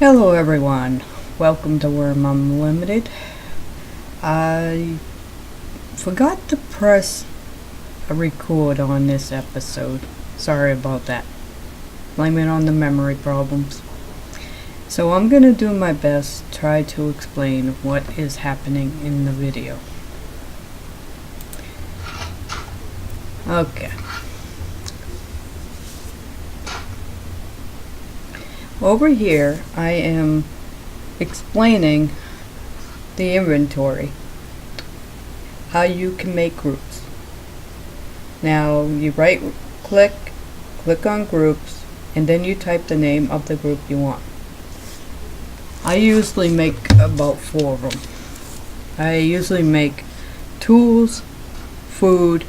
Hello everyone, welcome to Wurm Unlimited. I forgot to press a record on this episode. Sorry about that. Blame it on the memory problems. So I'm gonna do my best to try to explain what is happening in the video. Okay. Over here I am explaining the inventory, how you can make groups. Now you right click on groups, and then you type the name of the group you want. I usually make about 4 of them. I usually make tools, food,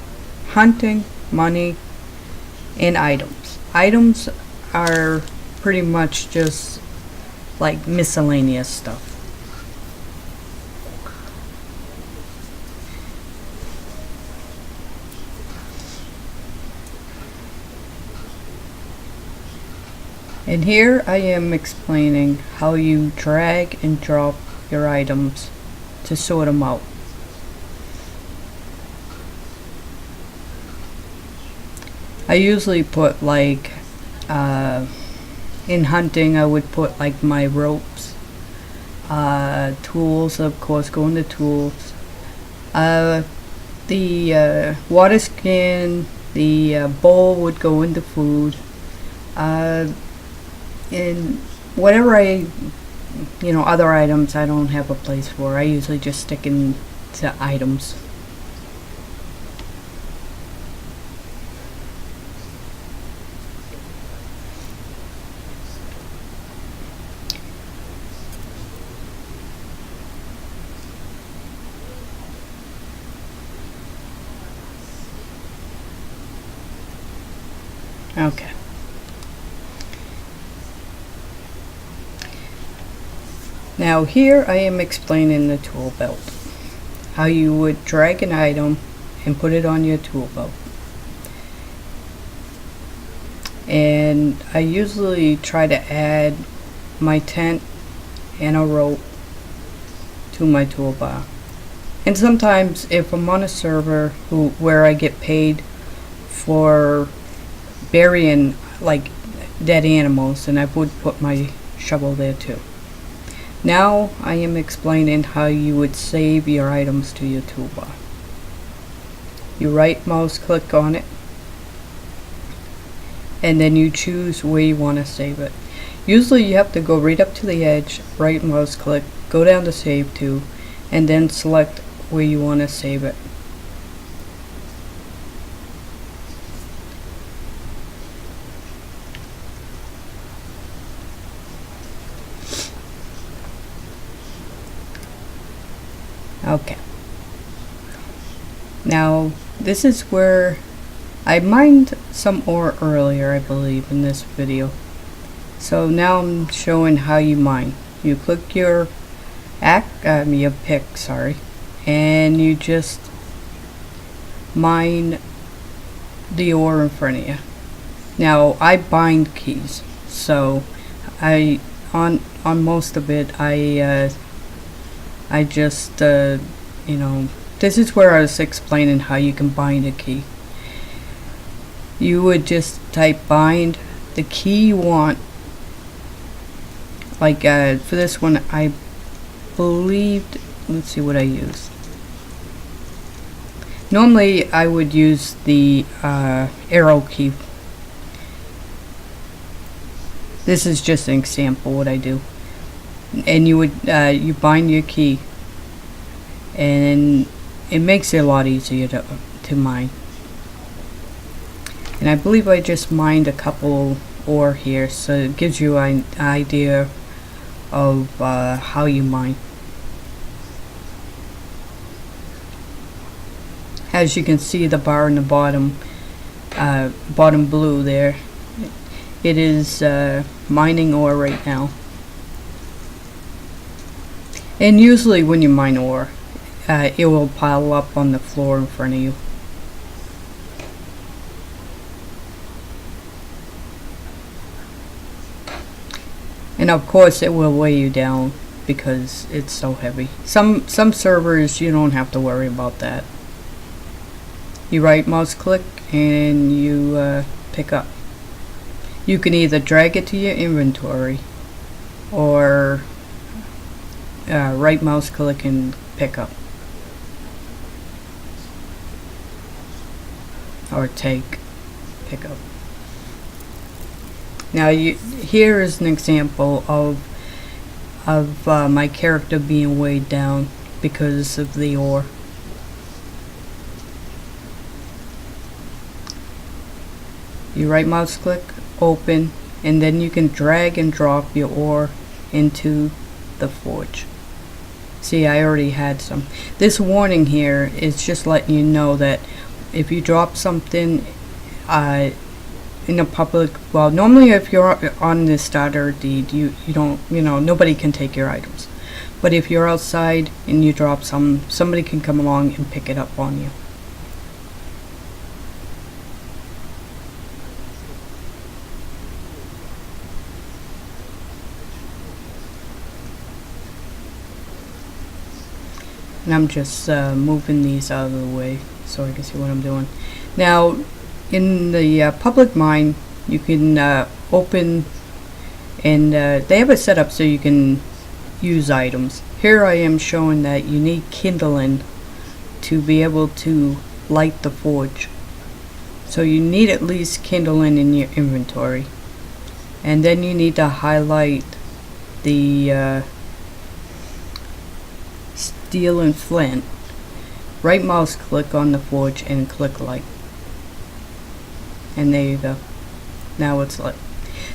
hunting, money, and items. Items are pretty much just like miscellaneous stuff. And here I am explaining how you drag and drop your items to sort them out. I usually put like in hunting I would put like my ropes, tools, of course, go into tools, the water skin, the bowl would go into food, and whatever other items I don't have a place for, I usually just stick into items. Okay. Now here I am explaining the tool belt. How you would drag an item and put it on your tool belt. And I usually try to add my tent and a rope to my toolbar. And sometimes if I'm on a server where I get paid for burying like dead animals, and I would put my shovel there too. Now I am explaining how you would save your items to your toolbar. You right mouse click on it, and then you choose where you want to save it. Usually you have to go right up to the edge, right mouse click, go down to save to, and then select where you want to save it. Okay. Now this is where I mined some ore earlier, I believe, in this video. So now I'm showing how you mine. You click your pick, and you just mine the ore in front of you. Now I bind keys, so on most of it I just this is where I was explaining how you can bind a key. You would just type bind the key you want. Like for this one I believed, let's see what I used. Normally I would use the arrow key. This is just an example what I do. And you would you bind your key, and it makes it a lot easier to mine. And I believe I just mined a couple ore here, so it gives you an idea of how you mine. As you can see, the bar in the bottom blue there, it is mining ore right now. And usually when you mine ore, it will pile up on the floor in front of you. And And of course it will weigh you down because it's so heavy. Some servers you don't have to worry about that. You right mouse click and you pick up. You can either drag it to your inventory or right mouse click and pick up. Or pick up. Now here is an example of my character being weighed down because of the ore. You right mouse click, open, and then you can drag and drop your ore into the forge. See, I already had some. This warning here is just letting you know that if you drop something in a public, well, normally if you're on the starter deed, you don't, nobody can take your items. But if you're outside and you drop somebody can come along and pick it up on you. And I'm just moving these out of the way so I can see what I'm doing. Now, in the public mine, you can open, and they have it set up so you can use items. Here I am showing that you need kindling to be able to light the forge. So you need at least kindling in your inventory. And then you need to highlight the steel and flint. Right mouse click on the forge and click light. And there you go. Now it's lit.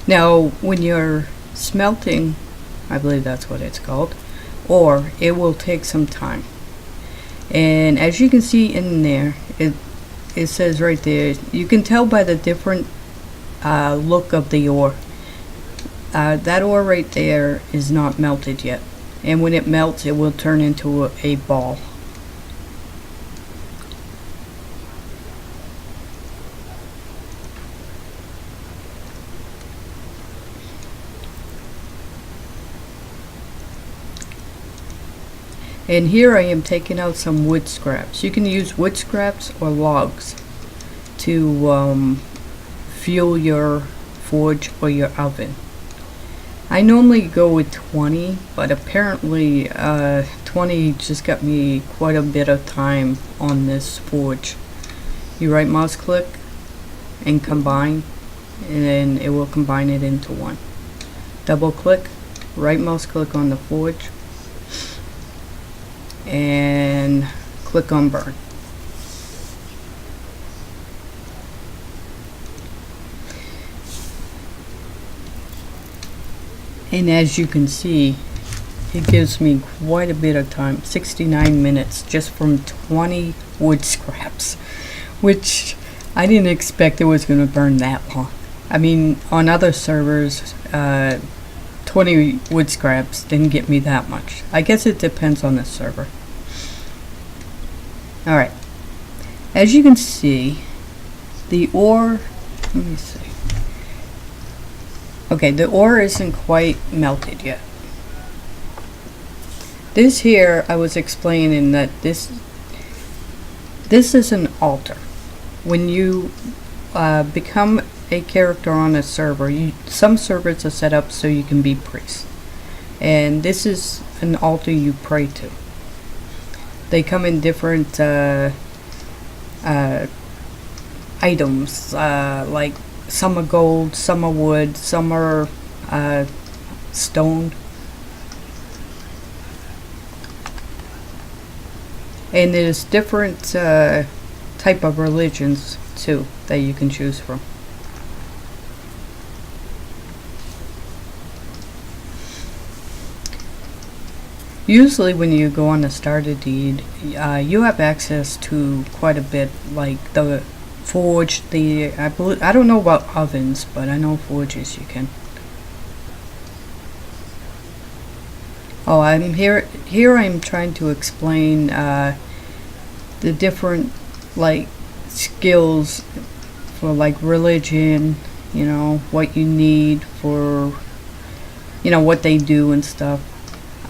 Now when you're smelting, I believe that's what it's called, or it will take some time. And as you can see in there, it says right there, you can tell by the different look of the ore. That ore right there is not melted yet. And when it melts, it will turn into a ball. And here I am taking out some wood scraps. You can use wood scraps or logs to fuel your forge or your oven. I normally go with 20, but apparently 20 just got me quite a bit of time on this forge. You right mouse click and combine, and then it will combine it into one. Double click, right mouse click on the forge, and click on burn. And as you can see, it gives me quite a bit of time, 69 minutes just from 20 wood scraps, which I didn't expect it was going to burn that long. I mean, on other servers, 20 wood scraps didn't get me that much. I guess it depends on the server. Alright, as you can see, the ore, let me see. Okay, the ore isn't quite melted yet. This here, I was explaining that this is an altar. When you become a character on a server, some servers are set up so you can be priests. And this is an altar you pray to. They come in different items, like some are gold, some are wood, some are stone. And there's different type of religions too that you can choose from. Usually when you go on the starter deed, you have access to quite a bit, like the forge, I don't know about ovens, but I know forges you can. Oh, I'm here I'm trying to explain the different like skills for like religion, what you need for you know, what they do and stuff.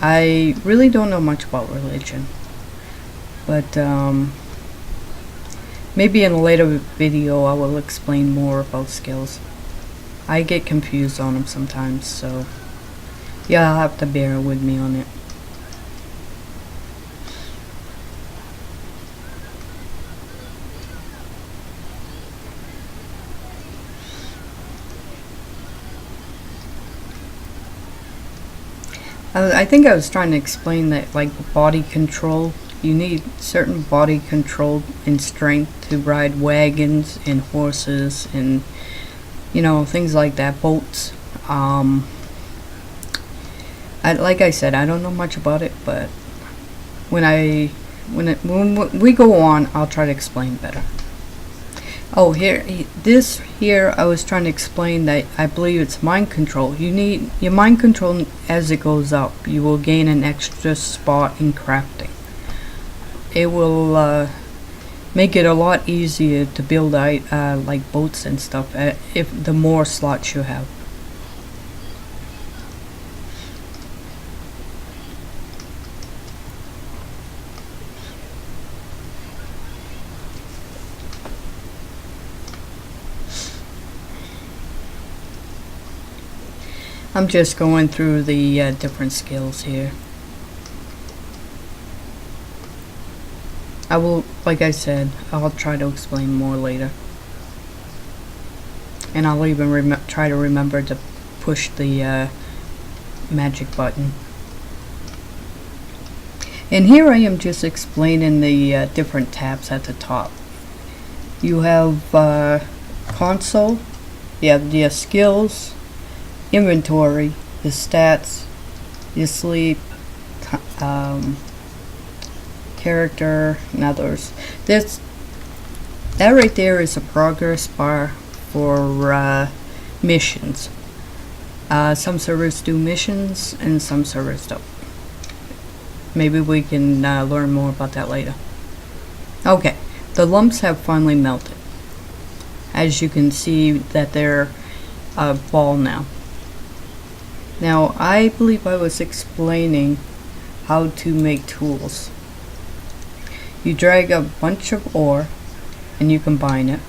I really don't know much about religion, but maybe in a later video I will explain more about skills. I get confused on them sometimes, so yeah, I'll have to bear with me on it. I think I was trying to explain that, like, body control. You need certain body control and strength to ride wagons and horses and, you know, things like that, boats. Like I said, I don't know much about it, but when we go on, I'll try to explain better. Oh, this here, I was trying to explain that I believe it's mind control. You need your mind control as it goes up. You will gain an extra spot in crafting. It will make it a lot easier to build like boats and stuff if the more slots you have. I'm just going through the different skills here. I will, like I said, I'll try to explain more later. And I'll even try to remember to push the magic button. And here I am just explaining the different tabs at the top. You have console, you have your skills, inventory, your stats, your sleep, character, and others. That right there is a progress bar for missions. Some servers do missions and some servers don't. Maybe we can learn more about that later. Okay, the lumps have finally melted. As you can see that they're a ball now. Now, I believe I was explaining how to make tools. You drag a bunch of ore and you combine it.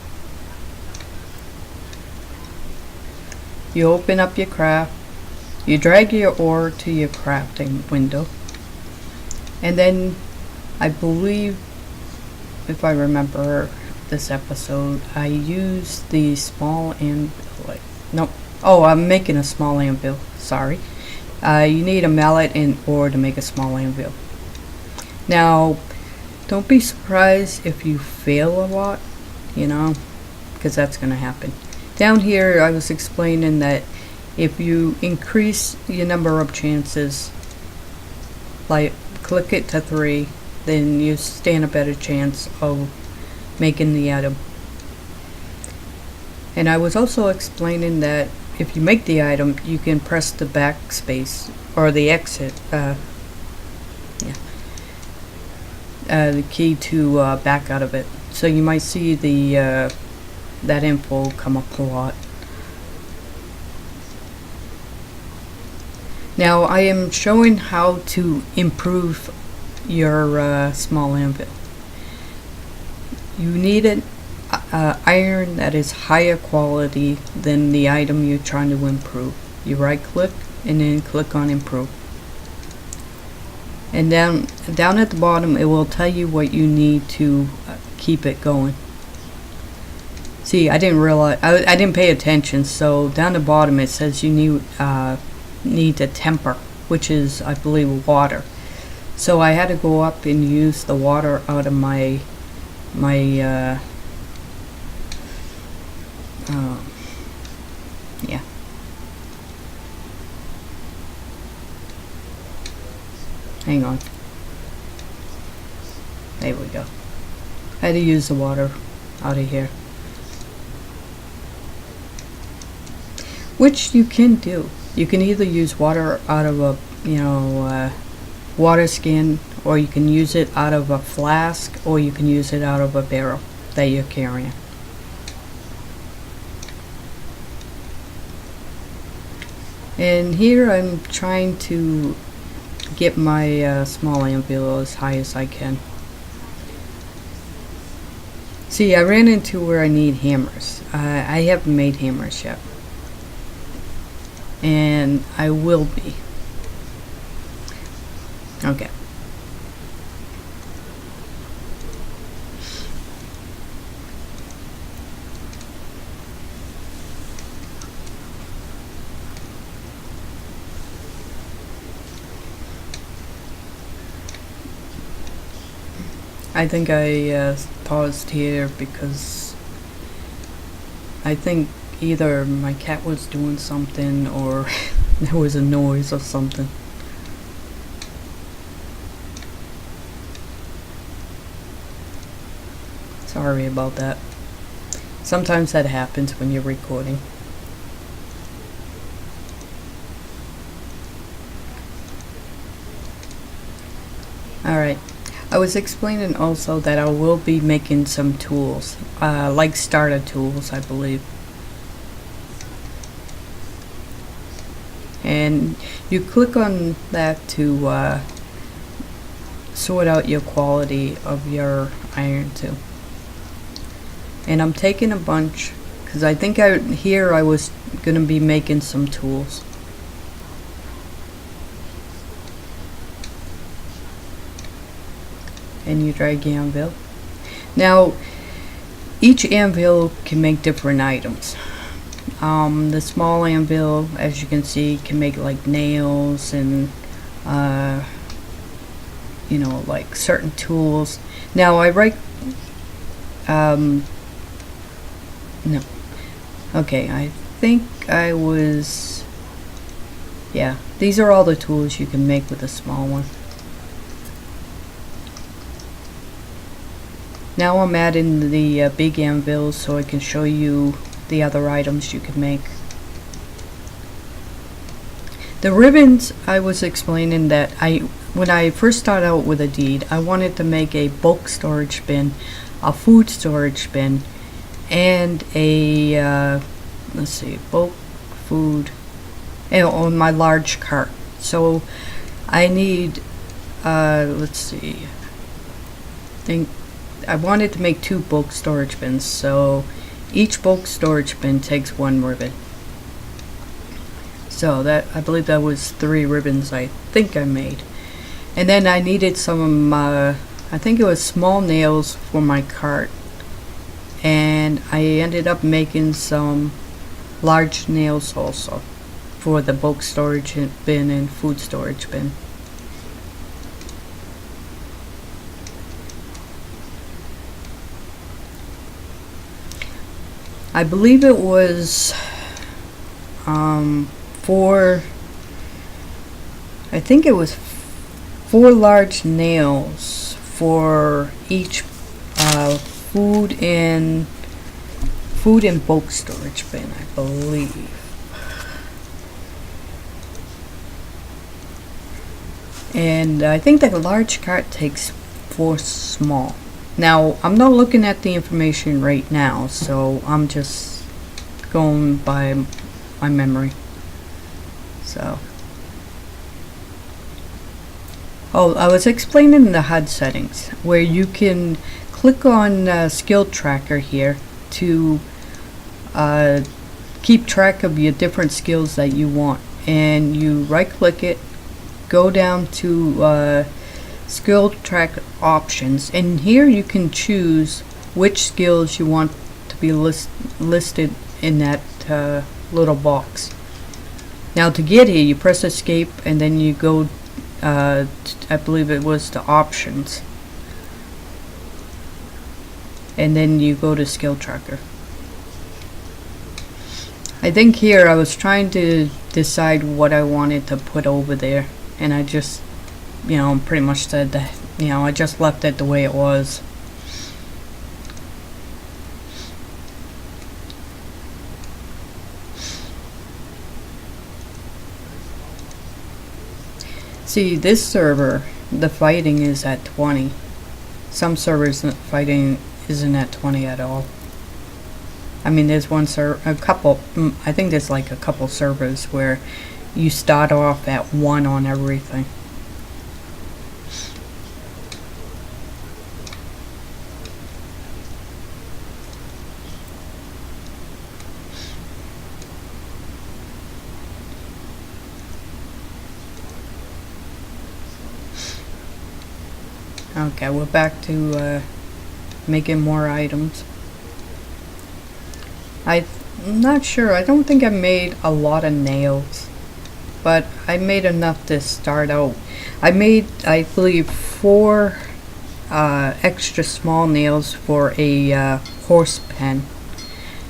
You open up your craft. You drag your ore to your crafting window. And then, I believe, if I remember this episode, I used the small anvil. Nope. Oh, I'm making a small anvil. Sorry. You need a mallet and ore to make a small anvil. Now, don't be surprised if you fail a lot, you know, because that's going to happen. Down here, I was explaining that if you increase your number of chances, like click it to 3, then you stand a better chance of making the item. And I was also explaining that if you make the item, you can press the backspace or the exit, the key to back out of it. So you might see the that info come up a lot. Now I am showing how to improve your small anvil. You need an iron that is higher quality than the item you're trying to improve. You right click and then click on improve. And down at the bottom it will tell you what you need to keep it going. See, I didn't realize, I didn't pay attention, so down the bottom it says you need to temper, which is, I believe, water. So I had to go up and use the water out of my yeah. Hang on. There we go. I had to use the water out of here. Which you can do. You can either use water out of a, water skin, or you can use it out of a flask, or you can use it out of a barrel that you're carrying. And here I'm trying to get my small anvil as high as I can. See, I ran into where I need hammers. I haven't made hammers yet. And I will be. Okay. I think I paused here because I think either my cat was doing something or there was a noise or something. Sorry about that. Sometimes that happens when you're recording. Alright. I was explaining also that I will be making some tools, like starter tools, I believe. And you click on that to sort out your quality of your iron too. And I'm taking a bunch because I think here I was going to be making some tools. And you drag your anvil. Now, each anvil can make different items. The small anvil, as you can see, can make like nails and you know, like certain tools. Now I write no. Okay, I think I was, yeah, these are all the tools you can make with a small one. Now I'm adding the big anvils so I can show you the other items you can make. The ribbons, I was explaining that when I first started out with a deed, I wanted to make a bulk storage bin, a food storage bin, and a, let's see, bulk food, on my large cart. So I need, let's see, I wanted to make 2 bulk storage bins, so each bulk storage bin takes 1 ribbon. So that, I believe that was 3 ribbons I think I made. And then I needed some, I think it was small nails for my cart. And I ended up making some large nails also for the bulk storage bin and food storage bin. I believe it was 4, I think it was 4 large nails for each food and bulk storage bin, I believe. And I think that a large cart takes 4 small. Now, I'm not looking at the information right now, so I'm just going by my memory. So, oh, I was explaining the HUD settings, where you can click on skill tracker here to keep track of your different skills that you want. And you right click it, go down to skill track options, and here you can choose which skills you want to be listed in that little box. Now to get here, you press escape and then you go I believe it was to options, and then you go to skill tracker. I think here I was trying to decide what I wanted to put over there, and I just, you know, pretty much said that, you know, I just left it the way it was. See, this server, the fighting is at 20. Some servers, the fighting isn't at 20 at all. I mean, there's a couple, I think there's like a couple servers where you start off at 1 on everything. Okay, we're back to making more items. I'm not sure, I don't think I made a lot of nails, but I made enough to start out. I made, I believe, 4 extra small nails for a horse pen,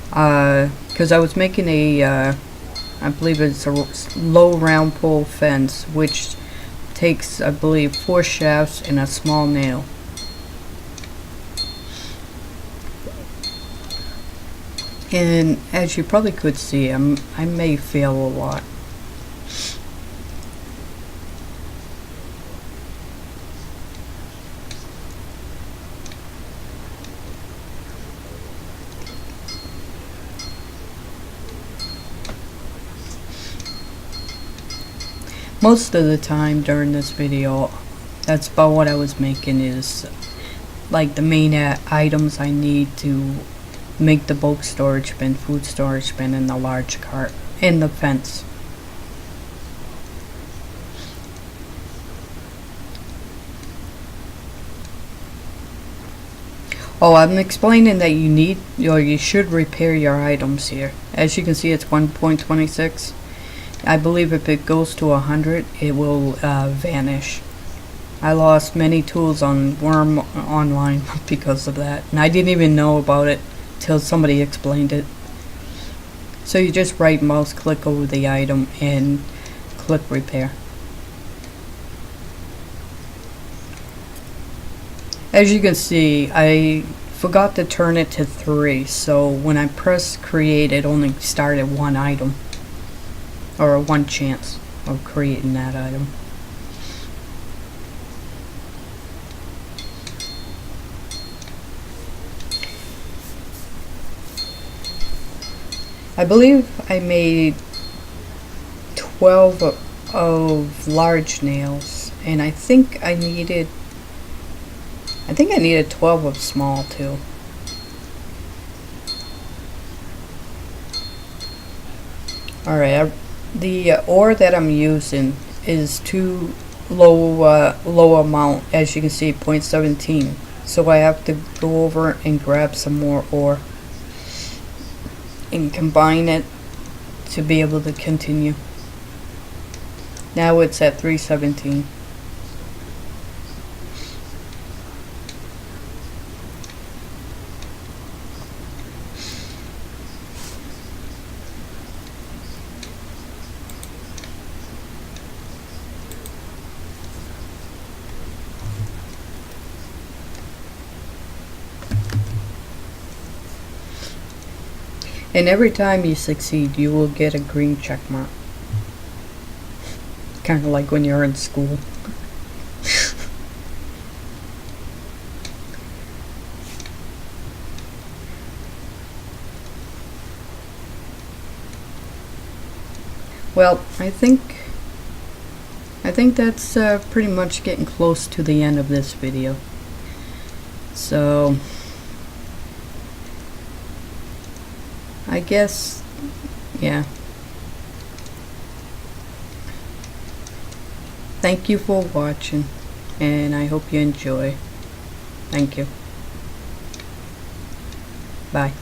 because I was making a I believe it's a low round pole fence, which takes, I believe, 4 shafts and a small nail. And as you probably could see, I may fail a lot. Most of the time during this video, that's about what I was making, is like the main items I need to make the bulk storage bin, food storage bin, and the large cart, and the fence. Oh, I'm explaining that you need, or you should repair your items here. As you can see, it's 1.26. I believe if it goes to 100, it will vanish. I lost many tools on Wurm online because of that, and I didn't even know about it till somebody explained it. So you just right mouse click over the item and click repair. As you can see, I forgot to turn it to 3, so when I press create, it only started 1 item, or 1 chance of creating that item. I believe I made 12 of large nails, and I think I needed 12 of small too. Alright, the ore that I'm using is too low amount, as you can see, 0.17. So I have to go over and grab some more ore and combine it to be able to continue. Now it's at 317. And every time you succeed, you will get a green check mark. Kind of like when you're in school. Well, I think that's pretty much getting close to the end of this video. So I guess, yeah. Thank you for watching, and I hope you enjoy. Thank you. Bye.